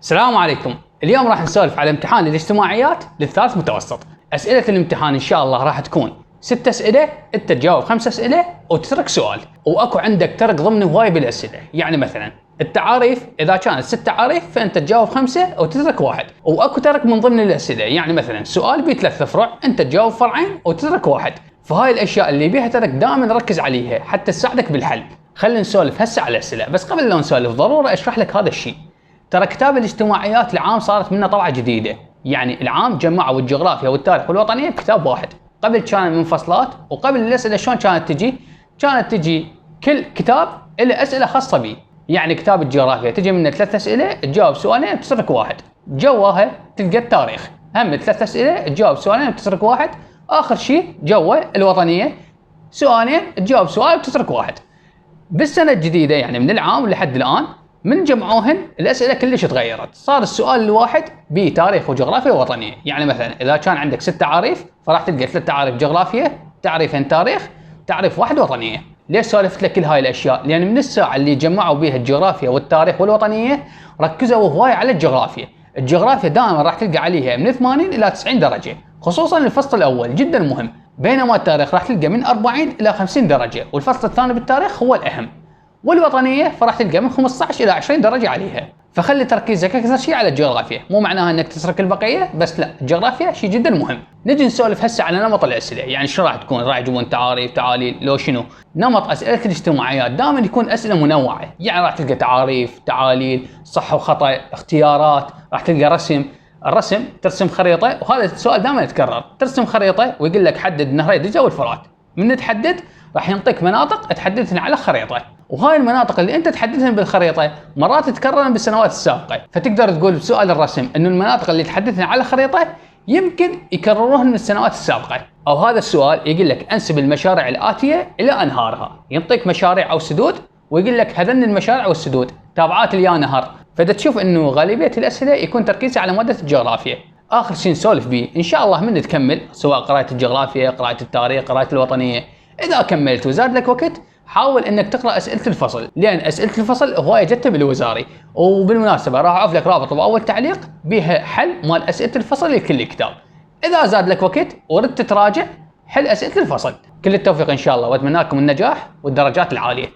السلام عليكم. اليوم راح نسولف على امتحان الاجتماعيات للثالث متوسط. اسئله الامتحان ان شاء الله راح تكون 6 اسئله، انت تجاوب 5 اسئله وتترك سؤال، واكو عندك ترك ضمن هواي بالاسئله. يعني مثلا التعاريف اذا كانت 6 تعاريف فانت تجاوب 5 وتترك واحد، واكو ترك من ضمن الاسئله. يعني مثلا سؤال ب3 فروع انت تجاوب فرعين وتترك واحد. فهاي الاشياء اللي بيها ترك دائما ركز عليها حتى تساعدك بالحل. خلينا نسولف هسه على الاسئله، بس قبل لا نسولف ضروري اشرح لك هذا الشيء. ترى كتاب الاجتماعيات العام صارت منه طبعه جديده، يعني العام جمعوا الجغرافيا والتاريخ والوطنيه بكتاب واحد. قبل كان منفصلات، وقبل الاسئله شلون كانت تجي كل كتاب له اسئله خاصه به. يعني كتاب الجغرافيا تجي منه 3 اسئله تجاوب سؤالين وتترك واحد، جواها تلقى التاريخ هم 3 اسئله تجاوب سؤالين وتترك واحد، اخر شيء جوا الوطنيه سؤالين تجاوب سؤال وتترك واحد. بالسنه الجديده يعني من العام لحد الان من جمعوهن الاسئله كلش تغيرت، صار السؤال الواحد بتاريخ وجغرافيا ووطنيه. يعني مثلا اذا كان عندك 6 تعاريف فراح تلقى 3 تعاريف جغرافيا، تعريفين تاريخ، تعريف واحد وطنيه. ليش سولفت لك كل هاي الاشياء؟ لان من الساعه اللي جمعوا بها الجغرافيا والتاريخ والوطنيه ركزوا هواي على الجغرافيا. الجغرافيا دائما راح تلقى عليها من 80 الى 90 درجه، خصوصا الفصل الاول جدا مهم، بينما التاريخ راح تلقى من 40 الى 50 درجه، والفصل الثاني بالتاريخ هو الاهم. والوطنيه فراح تلقى من 15 الى 20 درجه عليها. فخلي تركيزك اكثر شيء على الجغرافيا، مو معناها انك تترك البقيه بس، لا، الجغرافيا شيء جدا مهم. نجي نسولف هسه على نمط الاسئله، يعني شو راح تكون؟ راح يجيبون تعاريف، تعاليل، لو شنو؟ نمط اسئله الاجتماعيات دائما يكون اسئله منوعه، يعني راح تلقى تعاريف، تعاليل، صح وخطا، اختيارات، راح تلقى رسم. الرسم ترسم خريطه، وهذا السؤال دائما يتكرر، ترسم خريطه ويقول لك حدد نهري دجله والفرات. من تحدد راح ينطيك مناطق تحددهن على خريطه، وهاي المناطق اللي انت تحددهن بالخريطه مرات تتكرر بالسنوات السابقه، فتقدر تقول بسؤال الرسم انه المناطق اللي تحددهن على الخريطه يمكن يكرروهن من السنوات السابقه. او هذا السؤال يقول لك انسب المشاريع الاتيه الى انهارها، ينطيك مشاريع او سدود ويقول لك هذن المشاريع والسدود تابعات ليا نهر. فدا تشوف انه غالبيه الاسئله يكون تركيزها على ماده الجغرافيا. اخر شيء نسولف به ان شاء الله من تكمل، سواء قراءه الجغرافيا، قراءه التاريخ، قراءه الوطنيه، اذا كملت وزاد لك وقت حاول انك تقرا اسئله الفصل، لان اسئله الفصل هوايه جته بالوزاري. وبالمناسبه راح اعرف لك رابط باول تعليق بها حل مال اسئله الفصل لكل كتاب. اذا زاد لك وقت وردت تراجع حل اسئله الفصل. كل التوفيق ان شاء الله، واتمنى لكم النجاح والدرجات العاليه.